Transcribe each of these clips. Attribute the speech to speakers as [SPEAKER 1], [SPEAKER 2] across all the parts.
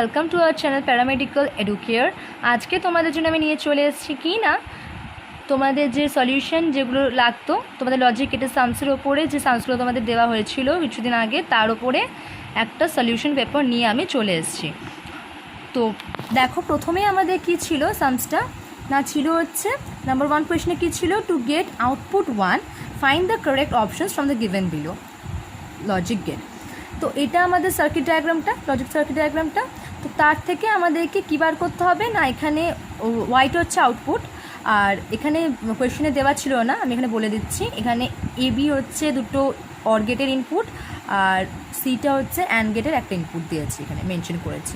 [SPEAKER 1] Welcome to our channel paramedical educare. আজকে তোমাদের জন্য আমি নিয়ে চলে এসেছি কি না তোমাদের যে সলিউশন যেগুলো লাগতো তোমাদের লজিক এটা সামসের ওপরে যে সামসগুলো তোমাদের দেওয়া হয়েছিল কিছুদিন আগে তার উপরে একটা সলিউশন পেপার নিয়ে আমি চলে এসেছি। তো দেখো প্রথমেই আমাদের কি ছিল সামসটা না ছিল হচ্ছে নাম্বার 1 কোয়েশ্চনে কি ছিল, to get output 1 find the correct options from the given below logic gate. তো এটা আমাদের সার্কিট ডায়াগ্রামটা, লজিক সার্কিট ডায়াগ্রামটা। তো তার থেকে আমাদেরকে কী বার করতে হবে না, এখানে ওয়াইট হচ্ছে আউটপুট আর এখানে কোয়েশ্চেনে দেওয়া ছিল না, আমি এখানে বলে দিচ্ছি। এখানে এবি হচ্ছে দুটো অর গেটের ইনপুট আর সিটা হচ্ছে অ্যান্ড গেটের একটা ইনপুট দিয়েছি, এখানে মেনশন করেছি,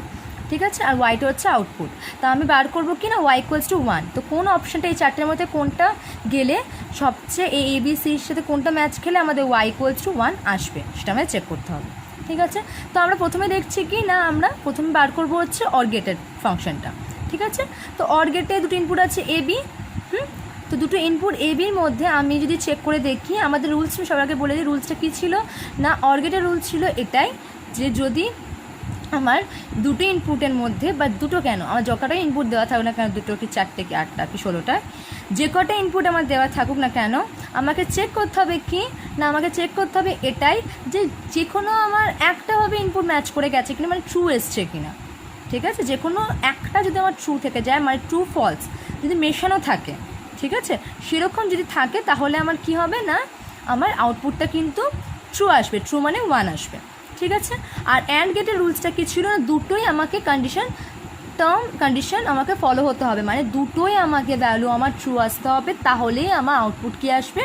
[SPEAKER 1] ঠিক আছে। আর ওয়াইটা হচ্ছে আউটপুট। তা আমি বার করবো কি না ওয়াই ইকুয়ালস টু 1। তো কোন অপশানটা এই চারটের মধ্যে কোনটা গেলে সবচেয়ে এ বি সির সাথে কোনটা ম্যাচ খেলে আমাদের ওয়াই ইকুয়ালস টু 1 আসবে সেটা আমাদের চেক করতে হবে, ঠিক আছে। তো আমরা প্রথমে দেখছি কি না আমরা প্রথমে বার করবো হচ্ছে অর গেটের ফাংশনটা, ঠিক আছে। তো অর গেটে দুটো ইনপুট আছে এ বি, তো দুটো ইনপুট এ বির মধ্যে আমি যদি চেক করে দেখি আমাদের রুলস সবার আগে বলে দিই রুলসটা কী ছিল না, অর গেটের রুল ছিল এটাই যে যদি আমার দুটো ইনপুটের মধ্যে বা দুটো কেন আমার যতটা ইনপুট দেওয়া থাকুক না কেন, দুটো কি চারটে কি আটটা কি 16টা, যে কটা ইনপুট আমার দেওয়া থাকুক না কেন আমাকে চেক করতে হবে কি না, আমাকে চেক করতে হবে এটাই যে কোনো আমার একটাভাবে ইনপুট ম্যাচ করে গেছে কিনা, মানে ট্রু এসছে কিনা, ঠিক আছে। যে কোনো একটা যদি আমার ট্রু থেকে যায় মানে ট্রু ফলস যদি মেশানো থাকে, ঠিক আছে, সেরকম যদি থাকে তাহলে আমার কি হবে না আমার আউটপুটটা কিন্তু ট্রু আসবে, ট্রু মানে 1 আসবে, ঠিক আছে। আর অ্যান্ড গেটের রুলসটা কী ছিল না, দুটোই আমাকে কন্ডিশন আমাকে ফলো হতে হবে, মানে দুটোই আমাকে ভ্যালু আমার ট্রু আসতে হবে, তাহলেই আমার আউটপুট কী আসবে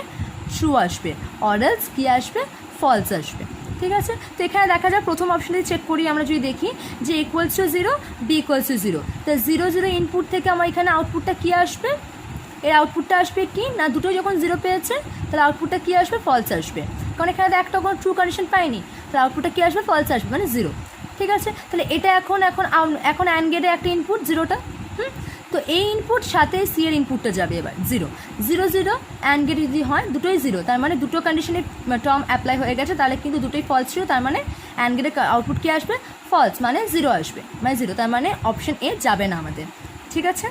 [SPEAKER 1] ট্রু আসবে, অরেলস কী আসবে ফলস আসবে, ঠিক আছে। তো এখানে দেখা যায় প্রথম অপশানে চেক করি আমরা যদি দেখি যে equals to 0 b equals to 0, তো 0 0 ইনপুট থেকে আমার এখানে আউটপুটটা কী আসবে, এর আউটপুটটা আসবে কি না দুটো যখন 0 পেয়েছে তাহলে আউটপুটটা কী আসবে ফলস আসবে, কারণ এখানে একটা কোনো ট্রু কন্ডিশন পাইনি, তাহলে আউটপুটটা কী আসবে ফলস আসবে মানে 0, ঠিক আছে। তাহলে এটা এখন অ্যান্ড গেটে একটা ইনপুট 0টা, তো এই ইনপুট সাথে সি এর ইনপুটটা যাবে এবার 0 0 0 অ্যান্ড গেট যদি হয় দুটোই 0, তার মানে দুটো কন্ডিশনের টার্ম অ্যাপ্লাই হয়ে গেছে, তাহলে কিন্তু দুটোই ফলস ছিল, তার মানে অ্যান্ড গেটের আউটপুট কী আসবে ফলস মানে 0 আসবে, মানে 0, তার মানে অপশন এ যাবে না আমাদের, ঠিক আছে,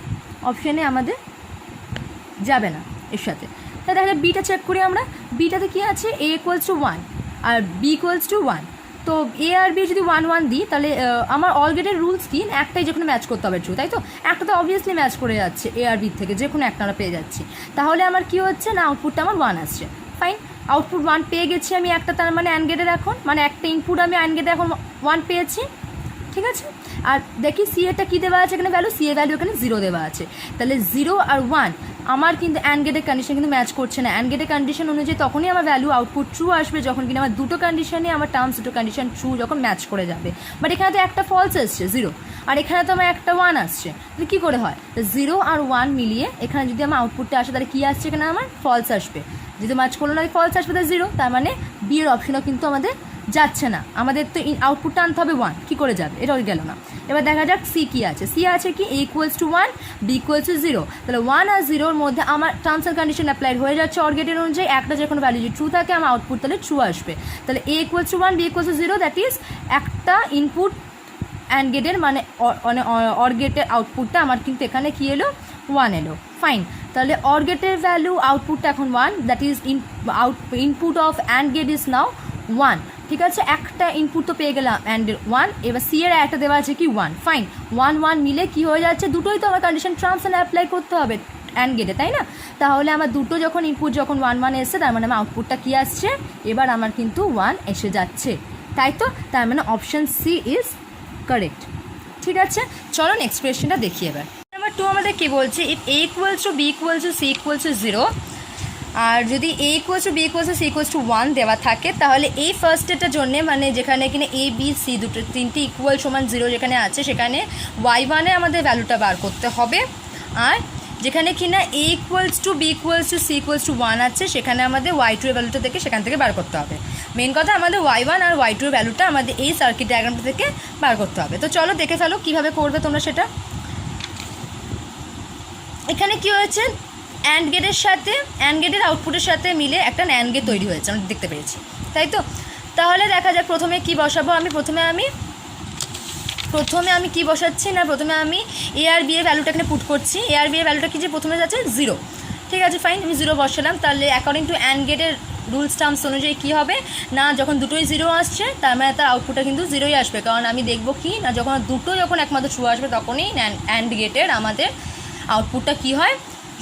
[SPEAKER 1] অপশন এ আমাদের যাবে না এর সাথে। তাহলে দেখা যায় বিটা চেক করি আমরা, বিটাতে কী আছে এ ইকুয়ালস টু 1 আর বি ইকুয়ালস টু 1, তো এ আর বি যদি 1 1 দিই তাহলে আমার অল গেটের রুলস কি একটাই যে কোনো ম্যাচ করতে হবে ট্রু, তাই তো একটা তো অবভিয়াসলি ম্যাচ করে যাচ্ছে এ আর বির থেকে যে কোনো একটা আমরা পেয়ে যাচ্ছি, তাহলে আমার কি হচ্ছে না আউটপুটটা আমার 1 আসছে, ফাইন। আউটপুট 1 পেয়ে গেছি আমি একটা, তার মানে অ্যান্ড গেটের এখন মানে একটা ইনপুট আমি অ্যান্ড গেটে এখন 1 পেয়েছি, ঠিক আছে। আর দেখি সি এটা কী দেওয়া আছে এখানে ভ্যালু, সি এর ভ্যালু এখানে 0 দেওয়া আছে, তাহলে 0 আর 1 আমার কিন্তু অ্যান্ড গেটের কন্ডিশন কিন্তু ম্যাচ করছে না, অ্যান্ড গেটের কন্ডিশন অনুযায়ী তখনই আমার ভ্যালু আউটপুট ট্রু আসবে যখন কিনা আমার দুটো কন্ডিশনে আমার টার্মস দুটো কন্ডিশন ট্রু যখন ম্যাচ করে যাবে, বাট এখানে তো একটা ফলস আসছে 0 আর এখানে তো আমার একটা 1 আসছে, তাহলে কী করে হয়, তো 0 আর 1 মিলিয়ে এখানে যদি আমার আউটপুটটা আসে তাহলে কী আসছে এখানে আমার ফলস আসবে, যদি ম্যাচ করলো না ফলস আসবে তাহলে 0, তার মানে বি এর অপশনও কিন্তু আমাদের যাচ্ছে না, আমাদের তো আউটপুটটা আনতে হবে 1, কী করে যাবে এটাও গেল না। এবার দেখা যাক সি কী আছে, সি আছে কি A equals to 1 B equals to 0, তাহলে 1 আর 0-র মধ্যে আমার টার্মস অ্যান্ড কন্ডিশন অ্যাপ্লাইড হয়ে যাচ্ছে অর গেটের অনুযায়ী, একটা যে কোনো ভ্যালু যদি ট্রু থাকে আমার আউটপুট তাহলে ট্রু আসবে, তাহলে A equals to 1 B equals to 0, that is একটা ইনপুট অ্যান্ড গেটের মানে অর গেটের আউটপুটটা আমার কিন্তু এখানে কী এলো 1 এলো, ফাইন। তাহলে অর গেটের ভ্যালু আউটপুটটা এখন 1, that is input of and gate is now 1, ঠিক আছে। একটা ইনপুট তো পেয়ে গেলাম অ্যান্ড 1, এবার সি এর একটা দেওয়া আছে কি 1, ফাইন 1 1 মিলে কি হয়ে যাচ্ছে দুটোই তো আমার কন্ডিশন টার্মস অ্যাপ্লাই করতে হবে অ্যান্ড গেটে, তাই না। তাহলে আমার দুটো যখন ইনপুট যখন 1 1 এসছে তার মানে আমার আউটপুটটা কী আসছে এবার আমার কিন্তু 1 এসে যাচ্ছে, তাই তো, তার মানে অপশান সি ইজ কারেক্ট, ঠিক আছে। চলো নেক্সট কোয়েশ্চেনটা দেখি এবার। নাম্বার 2 আমাদের কী বলছে, if A equals to B equals to C equals to 0 আর যদি A equals to B equals to C equals to 1 দেওয়া থাকে তাহলে এই ফার্স্ট এটার জন্য মানে যেখানে কিনা এ বি সি দুটো তিনটি ইকুয়াল সমান 0 যেখানে আছে সেখানে y1-এ আমাদের ভ্যালুটা বার করতে হবে, আর যেখানে কিনা A equals to B equals to C equals to 1 আছে সেখানে আমাদের y2 এর ভ্যালুটা থেকে সেখান থেকে বার করতে হবে, মেন কথা আমাদের y1 আর y2 এর ভ্যালুটা আমাদের এই সার্কিট ডায়াগ্রামটা থেকে বার করতে হবে। তো চলো দেখে ফেলো কীভাবে করবে তোমরা সেটা। এখানে কী হয়েছে অ্যান্ড গেটের সাথে অ্যান্ড গেটের আউটপুটের সাথে মিলে একটা ন্যান্ড গেট তৈরি হয়েছে আমরা দেখতে পেরেছি, তাই তো। তাহলে দেখা যাক প্রথমে কি বসাবো, প্রথমে আমি প্রথমে আমি কি বসাচ্ছি না, প্রথমে আমি এ আর বি এর ভ্যালুটা এখানে পুট করছি। এ আর বি এর ভ্যালুটা কি যে প্রথমে যাচ্ছে 0, ঠিক আছে ফাইন, আমি 0 বসালাম। তাহলে অ্যাকর্ডিং টু অ্যান্ড গেটের রুলস টার্মস অনুযায়ী কী হবে না, যখন দুটোই 0 আসছে তার মানে তার আউটপুটটা কিন্তু 0ই আসবে। কারণ আমি দেখব কি না, যখন দুটো যখন একমাত্র ট্রু আসবে তখনই অ্যান্ড গেটের আমাদের আউটপুটটা কী হয়,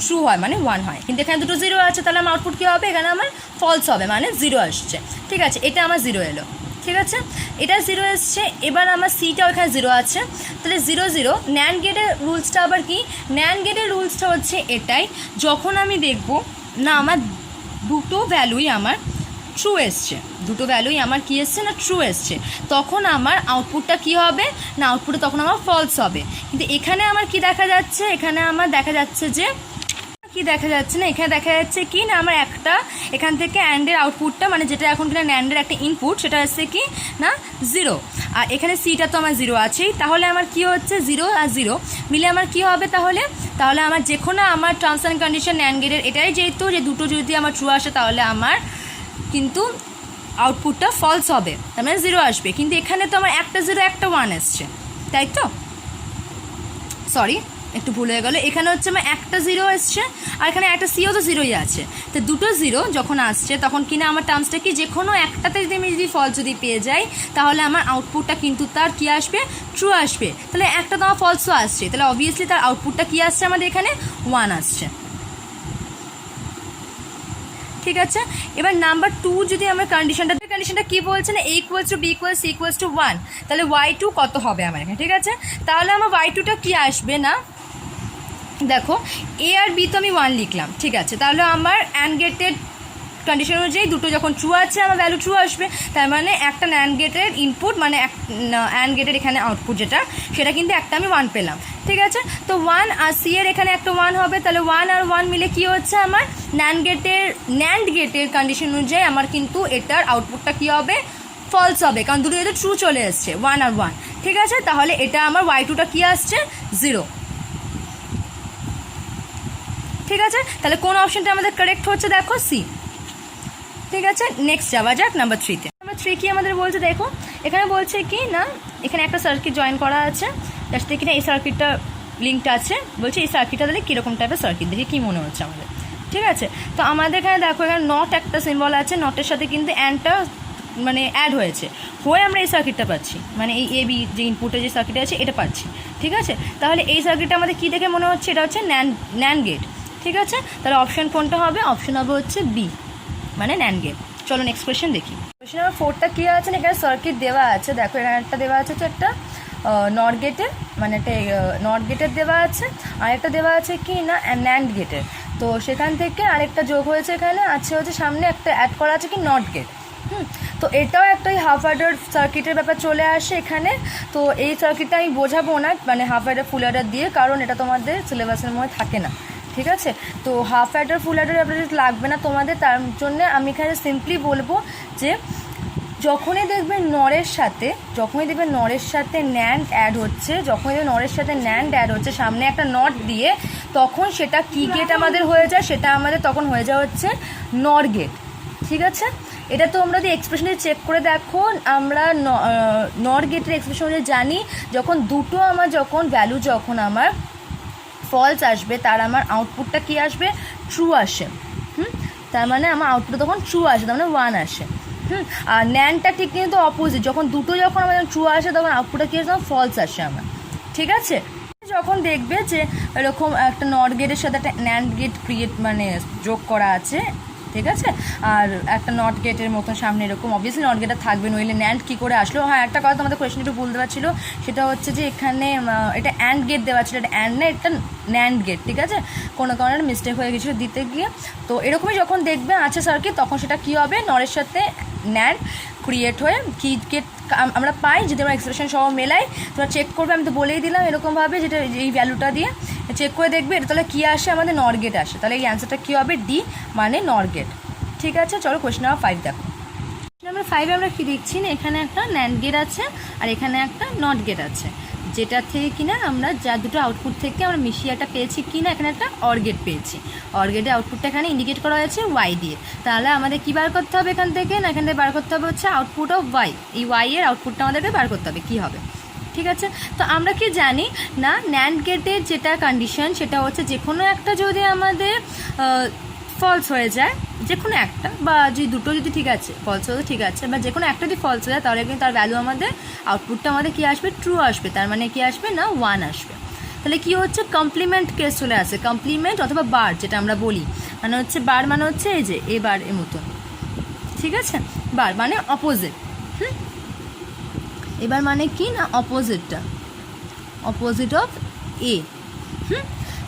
[SPEAKER 1] ট্রু হয়, মানে 1 হয়। কিন্তু এখানে দুটো 0 আছে, তাহলে আমার আউটপুট কী হবে, এখানে আমার ফলস হবে, মানে 0 আসছে। ঠিক আছে, এটা আমার 0 এলো, ঠিক আছে, এটা 0 এসছে। এবার আমার সিটাও এখানে 0 আছে, তাহলে 0 0। ন্যান্ড গেটের রুলসটা আবার কি, ন্যান্ড গেটের রুলসটা হচ্ছে এটাই, যখন আমি দেখব না আমার দুটো ভ্যালুই আমার ট্রু এসছে, দুটো ভ্যালুই আমার কী এসছে না ট্রু এসছে, তখন আমার আউটপুটটা কী হবে না, আউটপুটে তখন আমার ফলস হবে। কিন্তু এখানে আমার কি দেখা যাচ্ছে, এখানে আমার দেখা যাচ্ছে যে কি দেখা যাচ্ছে না, এখানে দেখা যাচ্ছে কি না আমার একটা এখান থেকে অ্যান্ডের আউটপুটটা, মানে যেটা এখন কিনা ন্যান্ডের একটা ইনপুট, সেটা হচ্ছে কি না 0, আর এখানে সিটা তো আমার 0 আছেই। তাহলে আমার কি হচ্ছে 0 আর 0 মিলে আমার কি হবে, তাহলে আমার যে কোনো আমার টার্মস অ্যান্ড কন্ডিশন ন্যান্ড গেটের এটাই যেহেতু যে দুটো যদি আমার ট্রু আসে তাহলে আমার কিন্তু আউটপুটটা ফলস হবে, তার মানে 0 আসবে। কিন্তু এখানে তো আমার একটা 0 একটা 1 এসছে, তাই তো, সরি একটু ভুল হয়ে গেলো, এখানে হচ্ছে আমার একটা 0 এসছে আর এখানে একটা সিও তো 0ই আছে। তো দুটো 0 যখন আসছে তখন কিনা আমার টার্মসটা কি, যে কোনো একটাতে যদি আমি যদি ফলস যদি পেয়ে যাই তাহলে আমার আউটপুটটা কিন্তু তার কী আসবে, ট্রু আসবে। তাহলে একটা তো আমার ফলসও আসছে, তাহলে অবভিয়াসলি তার আউটপুটটা কী আসছে আমাদের এখানে 1 আসছে, ঠিক আছে। এবার নাম্বার 2 যদি আমার কন্ডিশনটা কী বলছে না, a equals to b equals c equals to 1, তাহলে y2 কত হবে আমার এখানে, ঠিক আছে। তাহলে আমার y2টা কী আসবে না, দেখো এ আর বি তো আমি 1 লিখলাম, ঠিক আছে। তাহলে আমার অ্যান্ড গেটের কন্ডিশন অনুযায়ী দুটো যখন ট্রু আছে আমার ভ্যালু ট্রু আসবে, তার মানে একটা ন্যান্ড গেটের ইনপুট মানে অ্যান্ড গেটের এখানে আউটপুট যেটা সেটা কিন্তু একটা আমি 1 পেলাম, ঠিক আছে। তো 1 আর সি এর এখানে একটা 1 হবে, তাহলে 1 আর 1 মিলে কি হচ্ছে আমার ন্যান্ড গেটের কন্ডিশন অনুযায়ী আমার কিন্তু এটার আউটপুটটা কী হবে, ফলস হবে, কারণ দুটো যেহেতু ট্রু চলে এসছে 1 আর 1, ঠিক আছে। তাহলে এটা আমার y2টা কী আসছে 0, ঠিক আছে। তাহলে কোন অপশনটা আমাদের কারেক্ট হচ্ছে, দেখো সি, ঠিক আছে। নেক্সট যাওয়া যাক নাম্বার 3তে। নাম্বার 3 কি আমাদের বলছে, দেখো এখানে বলছে কি না, এখানে একটা সার্কিট জয়েন করা আছে, যার সাথে কিনা এই সার্কিটটা লিঙ্কটা আছে, বলছে এই সার্কিটটা তাহলে কীরকম টাইপের সার্কিট, দেখে কী মনে হচ্ছে আমাদের, ঠিক আছে। তো আমাদের এখানে দেখো এখানে নট একটা সিম্বল আছে, নটের সাথে কিন্তু অ্যান্ডটা মানে অ্যাড হয়ে আমরা এই সার্কিটটা পাচ্ছি, মানে এই এ বি যে ইনপুটে যে সার্কিট আছে এটা পাচ্ছি, ঠিক আছে। তাহলে এই সার্কিটটা আমাদের কী দেখে মনে হচ্ছে, এটা হচ্ছে ন্যান্ড গেট, ঠিক আছে। তাহলে অপশন কোনটা হবে, অপশন হবে হচ্ছে বি, মানে ন্যান্ড গেট। চলো নেক্সট কোয়েশ্চেন দেখি। কোয়েশ্চেন নাম্বার 4টা কী আছে না, এখানে সার্কিট দেওয়া আছে, দেখো এখানে একটা দেওয়া আছে হচ্ছে একটা নট গেটের, মানে একটা নট গেটের দেওয়া আছে, আর একটা দেওয়া আছে কি না ন্যান্ড গেটের। তো সেখান থেকে আরেকটা যোগ হয়েছে, এখানে আছে হচ্ছে সামনে একটা অ্যাড করা আছে কি নট গেট। তো এটাও একটা হাফ অ্যাডার সার্কিটের ব্যাপার চলে আসে এখানে। তো এই সার্কিটটা আমি বোঝাবো না মানে হাফ অ্যাডার ফুল অ্যাডার দিয়ে, কারণ এটা তোমাদের সিলেবাসের মধ্যে থাকে না, ঠিক আছে। তো হাফ অ্যাডার ফুল অ্যাডার ব্যাপারে লাগবে না তোমাদের, তার জন্য আমি এখানে সিম্পলি বলবো যে যখনই দেখবে নরের সাথে ন্যান্ড অ্যাড হচ্ছে, সামনে একটা নট দিয়ে, তখন সেটা কি গেট আমাদের হয়ে যায়, সেটা আমাদের তখন হয়ে যায় হচ্ছে নর গেট, ঠিক আছে। এটা তো আমরা যদি এক্সপ্রেশনে চেক করে দেখো, আমরা নর গেটের এক্সপ্রেশনে জানি যখন দুটো আমার ভ্যালু যখন আমার ফলস আসবে তার আমার আউটপুটটা কি আসবে, ট্রু আসে, তার মানে আমার আউটপুট তখন ট্রু আসে, তার মানে 1 আসে, আর ন্যান্ডটা ঠিক কিন্তু অপোজিট, যখন আমাদের ট্রু আসে তখন আউটপুটটা কী আসে, তখন ফলস আসে আমার, ঠিক আছে। যখন দেখবে যে এরকম একটা নট গেটের সাথে একটা ন্যান্ড গেট মানে যোগ করা আছে, ঠিক আছে, আর একটা নট গেটের মতন সামনে এরকম অবভিয়াসলি নট গেটটা থাকবে, নইলে ন্যান্ড কী করে আসলো। হ্যাঁ একটা কথা তোমাদের কোয়েশ্চেন একটু ভুল দেওয়া ছিল, সেটা হচ্ছে যে এখানে এটা অ্যান্ড গেট দেওয়া ছিল, এটা অ্যান্ড না, এটা ন্যান্ড গেট, ঠিক আছে, কোনো কারণে মিস্টেক হয়ে গেছিলো দিতে গিয়ে। তো এরকমই যখন দেখবে আছে সার্কিট, তখন সেটা কী হবে, নরের সাথে ন্যান্ড ক্রিয়েট হয়ে কি গেট আমরা পাই, যদি আমরা এক্সপ্রেশন সহ মেলাই, তোমরা চেক করবে, আমি তো বলেই দিলাম এরকমভাবে, যেটা এই ভ্যালুটা দিয়ে চেক করে দেখবে এটা তাহলে কী আসে, আমাদের নর গেট আসে, তাহলে এই অ্যান্সারটা কী হবে, ডি মানে নর গেট, ঠিক আছে। চলো কোয়েশ্চেন নাম্বার 5 দেখো। কোয়েশ্চেন নাম্বার 5 আমরা কী দেখছি না, এখানে একটা ন্যান্ড গেট আছে আর এখানে একটা নট গেট আছে, যেটা থেকে কিনা আমরা যা দুটো আউটপুট থেকে আমরা মিশিয়াটা পেয়েছি কিনা, এখানে একটা অর গেট পেয়েছি, অর গেটের আউটপুটটা এখানে ইন্ডিকেট করা হয়েছে ওয়াই দিয়ে। তাহলে আমাদের কী বার করতে হবে এখান থেকে না, এখান থেকে বার করতে হবে হচ্ছে আউটপুট অফ ওয়াই, এই ওয়াই এর আউটপুটটা আমাদেরকে বার করতে হবে কী হবে, ঠিক আছে। তো আমরা কি জানি না ন্যান্ড গেটের যেটা কন্ডিশন সেটা হচ্ছে যে কোনো একটা যদি আমাদের ফলস হয়ে যায়, যে কোনো একটা বা যদি দুটো যদি ঠিক আছে ফলস হলে ঠিক আছে, বা যে কোনো একটা যদি ফলস হয়ে যায় তাহলে কিন্তু তার ভ্যালু আমাদের আউটপুটটা আমাদের কী আসবে, ট্রু আসবে। তার মানে কি আসবে না 1 আসবে। তাহলে কি হচ্ছে কমপ্লিমেন্ট কেস চলে আসে, কমপ্লিমেন্ট অথবা বার যেটা আমরা বলি, মানে হচ্ছে বার মানে হচ্ছে এই যে এ বার এর মতন, ঠিক আছে। বার মানে অপোজিট, এবার মানে কি না অপোজিটটা, অপোজিট অফ এ।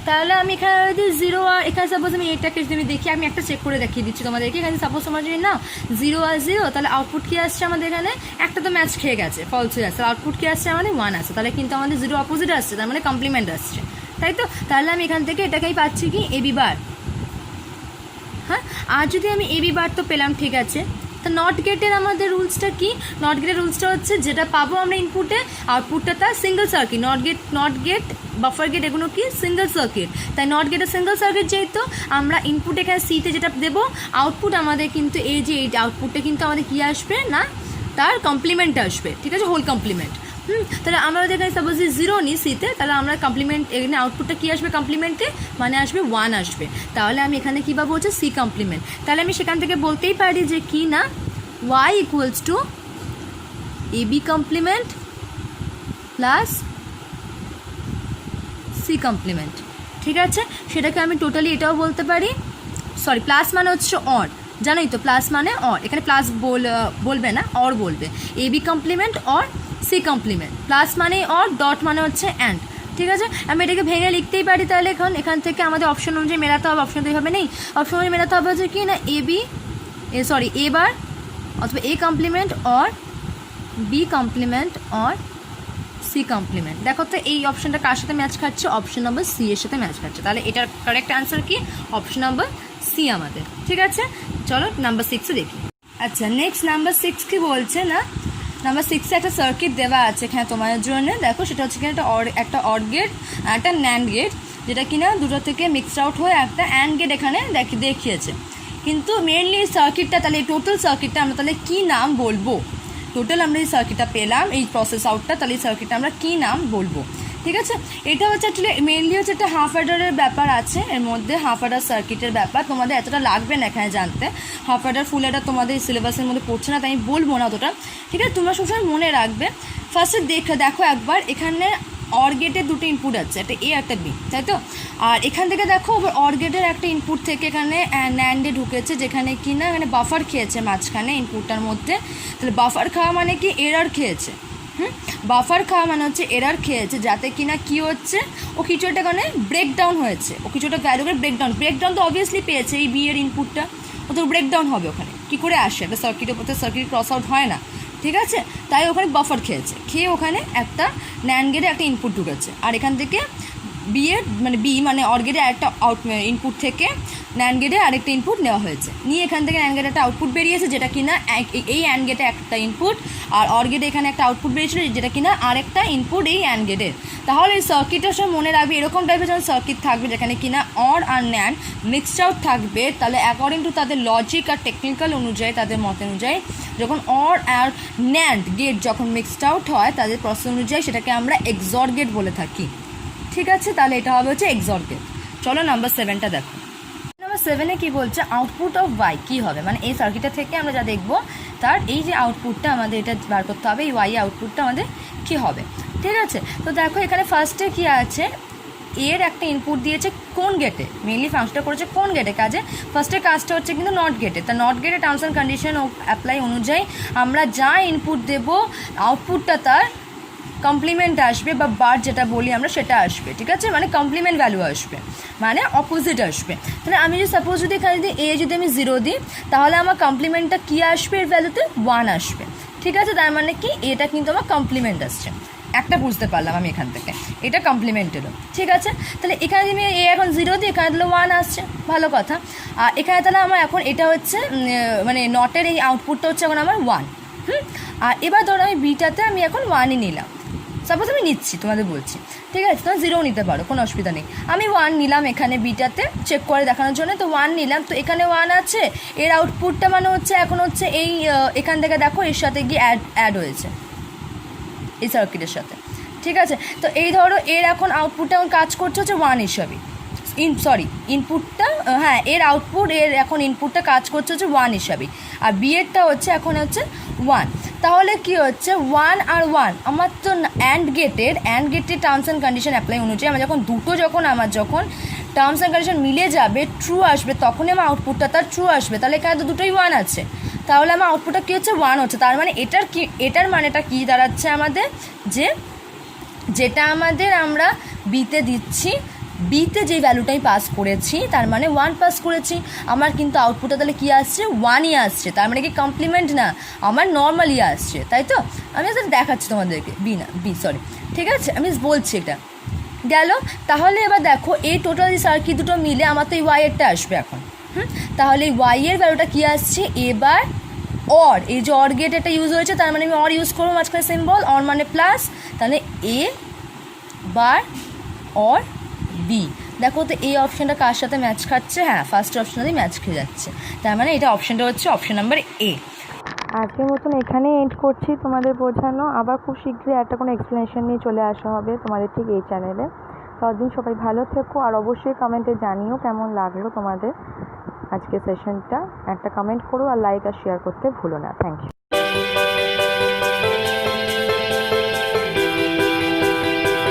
[SPEAKER 1] তাহলে আমি এখানে যদি 0 আর এখানে সাপোজ আমি এটাকে যদি আমি দেখি, আমি একটা চেক করে দেখিয়ে দিচ্ছি তোমাদেরকে। এখানে সাপোজ তোমার যদি না 0 আর 0, তাহলে আউটপুট কী আসছে আমাদের এখানে, একটা তো ম্যাচ খেয়ে গেছে, ফলস হয়ে আসছে, আউটপুট কী আসছে আমাদের 1 আসছে। তাহলে কিন্তু আমাদের 0 অপোজিট আসছে, তার মানে কমপ্লিমেন্ট আসছে, তাই তো। তাহলে আমি এখান থেকে এটাকেই পাচ্ছি কি এবি বার। হ্যাঁ, আর যদি আমি এবি বার তো পেলাম, ঠিক আছে। তো নট গেটের আমাদের রুলসটা কি, নট গেটের রুলসটা হচ্ছে যেটা পাবো আমরা ইনপুটে, আউটপুটটা তার single circuit. Not gate buffer gate এগুলো কি সিঙ্গেল সার্কিট, তাই নট গেটের সিঙ্গেল সার্কিট যেহেতু আমরা ইনপুট এখানে সিতে যেটা দেবো, আউটপুট আমাদের কিন্তু এই যে এই আউটপুটটা কিন্তু আমাদের কী আসবে না তার কমপ্লিমেন্ট আসবে, ঠিক আছে, হোল কমপ্লিমেন্ট। তাহলে আমরা যদি এখানে সাপোজ 0 নিই সিতে, তাহলে আমরা কমপ্লিমেন্ট এখানে আউটপুটটা কী আসবে কমপ্লিমেন্টে, মানে আসবে 1 আসবে। তাহলে আমি এখানে কী পাবো হচ্ছে সি কমপ্লিমেন্ট। তাহলে আমি সেখান থেকে বলতেই পারি যে কি না y equals to A B complement plus C complement, ঠিক আছে। সেটাকে আমি টোটালি এটাও বলতে পারি, সরি প্লাস মানে হচ্ছে অর, জানোই তো প্লাস মানে অর, এখানে প্লাস বলবে না অর বলবে, A B complement or C complement, plus মানে অর, ডট মানে হচ্ছে অ্যান্ড, ঠিক আছে। আমি এটাকে ভেঙে লিখতেই পারি। তাহলে এখান থেকে আমাদের অপশন অনুযায়ী মেলাতে হবে, অপশন তো এইভাবে নেই, অপশন অনুযায়ী মেলাতে হবে হচ্ছে কি না এ বি এ বার অথবা A complement or B complement or C complement. দেখো তো এই অপশনটা কার সাথে ম্যাচ খাচ্ছে, অপশন নম্বর সি এর সাথে ম্যাচ খাচ্ছে। তাহলে এটার কারেক্ট অ্যান্সার কি অপশন নম্বর সি আমাদের, ঠিক আছে। চলো নাম্বার 6 দেখি। আচ্ছা, নেক্সট নাম্বার 6 কি বলছে না, নাম্বার 6 একটা সার্কিট দেওয়া আছে এখানে তোমাদের জন্য। দেখো সেটা হচ্ছে কিনা একটা অর গেট, একটা ন্যান্ড গেট, যেটা কিনা দুটো থেকে মিক্সড আউট হয়ে একটা অ্যান্ড গেট এখানে দেখিয়েছে। কিন্তু মেনলি সার্কিটটা, তাহলে এই টোটাল সার্কিটটা আমরা তাহলে কী নাম বলবো, টোটাল আমরা এই সার্কিটটা পেলাম, এই প্রসেস আউটটা, তাহলে এই সার্কিটটা আমরা কী নাম বলবো, ঠিক আছে। এটা হচ্ছে অ্যাকচুয়ালি মেনলি হচ্ছে একটা হাফ অ্যাডারের ব্যাপার আছে এর মধ্যে, হাফ অ্যাডার সার্কিটের ব্যাপার। তোমাদের এতটা লাগবে না এখানে জানতে, হাফ অ্যাডার ফুল অ্যাডার তোমাদের সিলেবাসের মধ্যে পড়ছে না, তাই আমি বলবো না অতটা, ঠিক আছে। তোমরা সবসময় মনে রাখবে। ফার্স্টে দেখো একবার এখানে অর গেটের দুটো ইনপুট আছে, একটা এ একটা বি, তাই তো। আর এখান থেকে দেখো অর গেটের একটা ইনপুট থেকে এখানে ন্যান্ডে ঢুকেছে, যেখানে কি না এখানে বাফার খেয়েছে মাঝখানে ইনপুটটার মধ্যে। তাহলে বাফার খাওয়া মানে কি এরার খেয়েছে, বাফার খাওয়া মানে হচ্ছে এরার খেয়েছে, যাতে কিনা কি হচ্ছে ও কিছু একটা কারণে ব্রেকডাউন হয়েছে, ও কিছু একটা ভ্যালু করে ব্রেকডাউন তো অবভিয়াসলি পেয়েছে, এই বি এর ইনপুটটা ও তো ব্রেকডাউন হবে ওখানে, কী করে আসে একটা সার্কিটের উপর, সার্কিট ক্রস আউট হয় না, ঠিক আছে। তাই ওখানে বাফার খেয়ে ওখানে একটা ন্যান্ড গেটে একটা ইনপুট ঢুকেছে, আর এখান থেকে বি মানে অর গেটে একটা ইনপুট থেকে ন্যান্ড গেটে আরেকটা ইনপুট নেওয়া হয়েছে, নিয়ে এখান থেকে ন্যান্ড গেটে একটা আউটপুট বেরিয়েছে, যেটা কিনা এই অ্যান্ড গেটে একটা ইনপুট, আর অর গেটে এখানে একটা আউটপুট বেরিয়েছিল, যেটা কিনা আরেকটা ইনপুট এই অ্যান্ড গেটের। তাহলে এই সার্কিটের সব মনে রাখবে এরকম টাইপের যখন সার্কিট থাকবে যেখানে কিনা অর আর ন্যান্ড মিক্সড আউট থাকবে, তাহলে অ্যাকর্ডিং টু তাদের লজিক আর টেকনিক্যাল অনুযায়ী, তাদের মত অনুযায়ী, যখন অর আর ন্যান্ড গেট যখন মিক্সড আউট হয় তাদের প্রসেস অনুযায়ী সেটাকে আমরা এক্সর গেট বলে থাকি, ঠিক আছে। তাহলে এটা হবে হচ্ছে এক্সর গেট। চলো নাম্বার 7টা দেখো। নাম্বার 7-এ কী বলছে, আউটপুট অফ ওয়াই কী হবে, মানে এই সার্কিটটা থেকে আমরা যা দেখবো তার এই যে আউটপুটটা আমাদের এটা বার করতে হবে, এই ওয়াই আউটপুটটা আমাদের কী হবে, ঠিক আছে। তো দেখো এখানে ফার্স্টে কী আছে, এর একটা ইনপুট দিয়েছে কোন গেটে, মেনলি ফাংশনটা করেছে কোন গেটে কাজে, ফার্স্টের কাজটা হচ্ছে কিন্তু নট গেটে। তা নট গেটে টার্মস অ্যান্ড কন্ডিশন অ্যাপ্লাই অনুযায়ী আমরা যা ইনপুট দেবো আউটপুটটা তার কমপ্লিমেন্ট আসবে, বা বার যেটা বলি আমরা সেটা আসবে, ঠিক আছে, মানে কমপ্লিমেন্ট ভ্যালু আসবে, মানে অপোজিট আসবে। তাহলে আমি যদি সাপোজ যদি এখানে যদি এ যদি আমি 0 দিই, তাহলে আমার কমপ্লিমেন্টটা কী আসবে, এর ভ্যালুতে 1 আসবে, ঠিক আছে। তার মানে কি এটা কিন্তু আমার কমপ্লিমেন্ট আসছে, একটা বুঝতে পারলাম আমি এখান থেকে, এটা কমপ্লিমেন্টেরও, ঠিক আছে। তাহলে এখানে যদি এ এখন 0 দিই, এখানে তাহলে 1 আসছে, ভালো কথা। আর এখানে তাহলে আমার এখন এটা হচ্ছে মানে নটের এই আউটপুটটা হচ্ছে এখন আমার 1, আর এবার ধরো আমি বিটাতে আমি এখন 1ই নিলাম, সাপোজ আমি নিচ্ছি তোমাদের বলছি, ঠিক আছে, তোমার 0 নিতে পারো, কোনো অসুবিধা নেই। আমি 1 নিলাম এখানে বিটাতে চেক করে দেখানোর জন্য, তো 1 নিলাম, তো এখানে 1 আছে, এর আউটপুটটা মানে হচ্ছে এখন হচ্ছে এই এখান থেকে দেখো এর সাথে গিয়ে অ্যাড হয়েছে এই সার্কিটের সাথে, ঠিক আছে। তো এই ধরো এর এখন আউটপুটটা এখন কাজ করছে হচ্ছে 1 হিসাবে, ইনপুটটা, হ্যাঁ এর আউটপুট এর এখন ইনপুটটা কাজ করছে হচ্ছে 1 হিসাবে, আর বি এরটা হচ্ছে এখন হচ্ছে 1। তাহলে কি হচ্ছে 1 আর 1 আমার তো অ্যান্ড গেটের টার্মস অ্যান্ড কন্ডিশন অ্যাপ্লাই অনুযায়ী আমার যখন দুটো আমার যখন টার্মস অ্যান্ড কন্ডিশন মিলে যাবে, ট্রু আসবে, তখনই আমার আউটপুটটা তার ট্রু আসবে। তাহলে এখানে তো দুটোই 1 আছে, তাহলে আমার আউটপুটটা কী হচ্ছে 1 হচ্ছে। তার মানে এটার মানেটা কী দাঁড়াচ্ছে আমাদের, যেটা আমাদের আমরা বিতে দিচ্ছি, বিতে যে ভ্যালুটা আমি পাস করেছি তার মানে 1 পাস করেছি, আমার কিন্তু আউটপুটটা তাহলে কী আসছে 1ই আসছে। তার মানে কি কমপ্লিমেন্ট না, আমার নর্মালি আসছে, তাই তো। আমি আসলে দেখাচ্ছি তোমাদেরকে, সরি, ঠিক আছে, আমি বলছি এটা গেল। তাহলে এবার দেখো এই টোটাল সার্কিট দুটো মিলে আমার তো এই ওয়াইয়েরটা আসবে এখন। তাহলে এই ওয়াইয়ের ভ্যালুটা কী আসছে এবার, অর, এই যে অর গেট এটা ইউজ হয়েছে, তার মানে আমি অর ইউজ করবো মাঝখানে সিম্বল, অর মানে প্লাস, তাহলে এ বার অর বি। দেখো তো এই অপশানটা কার সাথে ম্যাচ খাচ্ছে, হ্যাঁ ফার্স্ট অপশানেই ম্যাচ খেয়ে যাচ্ছে, তার মানে এটা অপশানটা হচ্ছে অপশান নাম্বার এ। আজকের মতন এখানেই এন্ড করছি তোমাদের বোঝানো, আবার খুব শীঘ্রই একটা কোনো এক্সপ্লেনেশন নিয়ে চলে আসা হবে তোমাদের ঠিক এই চ্যানেলে। ততদিন সবাই ভালো থেকো, আর অবশ্যই কমেন্টে জানিও কেমন লাগলো তোমাদের আজকে সেশনটা, একটা কমেন্ট করো, আর লাইক আর শেয়ার করতে ভুলো না। Thank you.